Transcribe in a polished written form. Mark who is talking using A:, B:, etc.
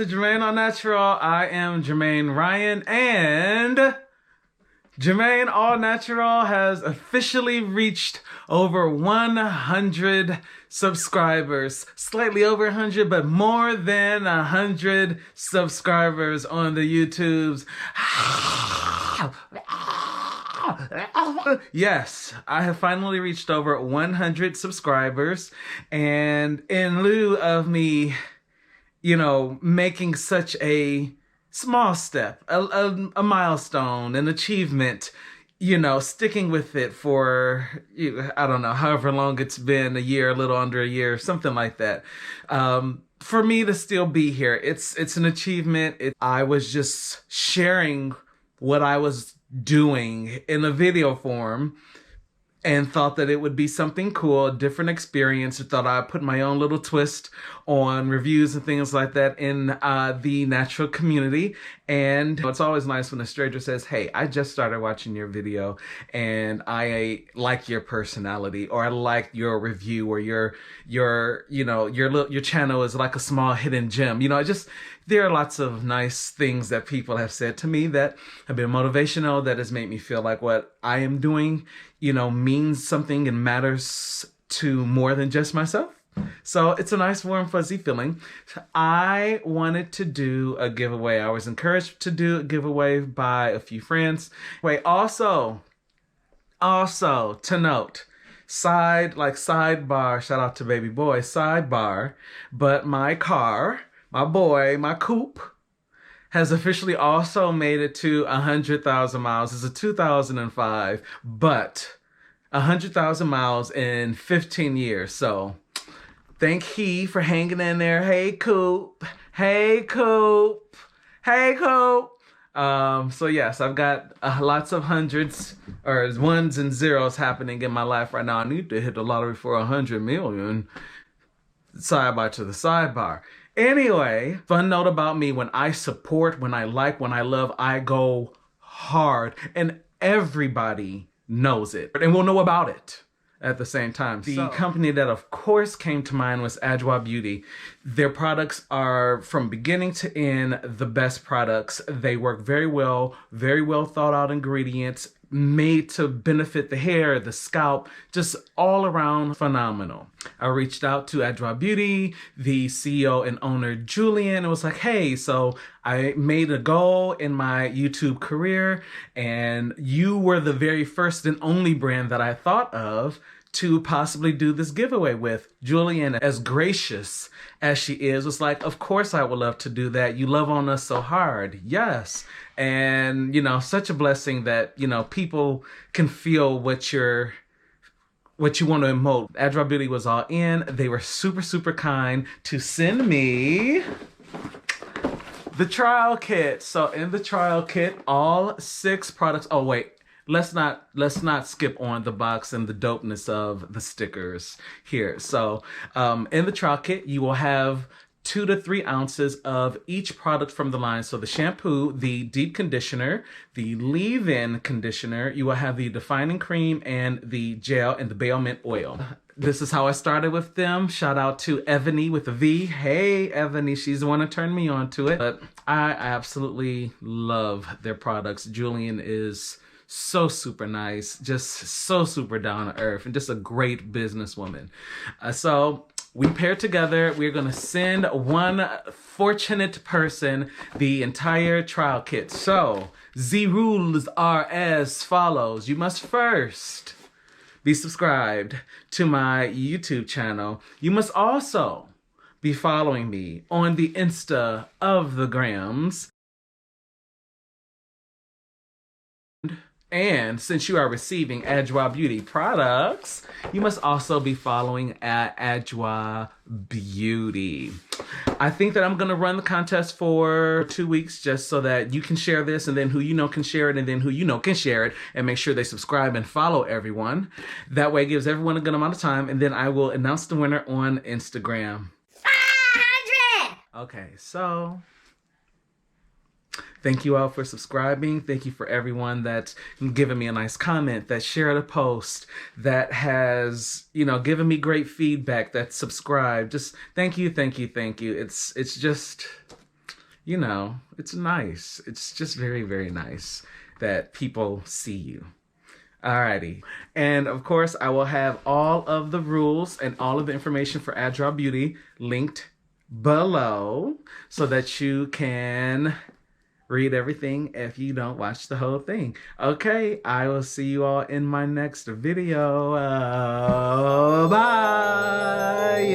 A: to JermaineAuNatural. I am Jermaine Ryan, and JermaineAuNatural has officially reached over 100 subscribers. Slightly over 100, but more than 100 subscribers on the YouTubes. Yes, I have finally reached over 100 subscribers, and in lieu of me, making such a small step, a milestone, an achievement, sticking with it for, I don't know, however long it's been, a year, a little under a year, something like that. For me to still be here, it's an achievement. I was just sharing what I was doing in a video form and thought that it would be something cool, a different experience. I thought I'd put my own little twist on reviews and things like that in the natural community. And it's always nice when a stranger says, hey, I just started watching your video and I like your personality, or I like your review, or your channel is like a small hidden gem. There are lots of nice things that people have said to me that have been motivational, that has made me feel like what I am doing, means something and matters to more than just myself. So it's a nice, warm, fuzzy feeling. I wanted to do a giveaway. I was encouraged to do a giveaway by a few friends. Also to note, sidebar, shout out to baby boy, sidebar, but my car, my boy, my coupe, has officially also made it to 100,000 miles. It's a 2005, but 100,000 miles in 15 years. So thank he for hanging in there. Hey, coupe. Hey, coupe. Hey, coupe. So yes, I've got lots of hundreds or ones and zeros happening in my life right now. I need to hit the lottery for 100 million. Sidebar to the sidebar. Anyway, fun note about me: when I support, when I like, when I love, I go hard, and everybody knows it and will know about it at the same time. The company that of course came to mind was Adwoa Beauty. Their products are from beginning to end the best products. They work very well thought out ingredients, made to benefit the hair, the scalp, just all around phenomenal. I reached out to Adwoa Beauty, the CEO and owner Julian, and was like, hey, so I made a goal in my YouTube career, and you were the very first and only brand that I thought of to possibly do this giveaway with. Julian, as gracious as she is, was like, of course I would love to do that. You love on us so hard. Yes. And, such a blessing that, people can feel what you want to emote. Adwoa Beauty was all in. They were super, super kind to send me the trial kit. So in the trial kit, all 6 products. Oh, wait. Let's not skip on the box and the dopeness of the stickers here. So in the trial kit, you will have 2 to 3 ounces of each product from the line. So the shampoo, the deep conditioner, the leave-in conditioner, you will have the defining cream and the gel and the Baomint oil. This is how I started with them. Shout out to Ebony with a V. Hey, Ebony, she's the one who turned me on to it. But I absolutely love their products. Julian is so super nice, just so super down to earth, and just a great businesswoman. So we paired together. We're going to send one fortunate person the entire trial kit. So the rules are as follows. You must first be subscribed to my YouTube channel. You must also be following me on the Insta of the grams. And since you are receiving Adwoa Beauty products, you must also be following at Adwoa Beauty. I think that I'm going to run the contest for 2 weeks just so that you can share this, and then who you know can share it, and then who you know can share it, and make sure they subscribe and follow everyone. That way it gives everyone a good amount of time, and then I will announce the winner on Instagram. 500! Okay, so thank you all for subscribing. Thank you for everyone that's given me a nice comment, that shared a post, that has, given me great feedback, that subscribed. Just thank you, thank you, thank you. It's just you know, it's nice. It's just very, very nice that people see you. Alrighty. And of course, I will have all of the rules and all of the information for Agile Beauty linked below so that you can read everything if you don't watch the whole thing. Okay, I will see you all in my next video. Bye.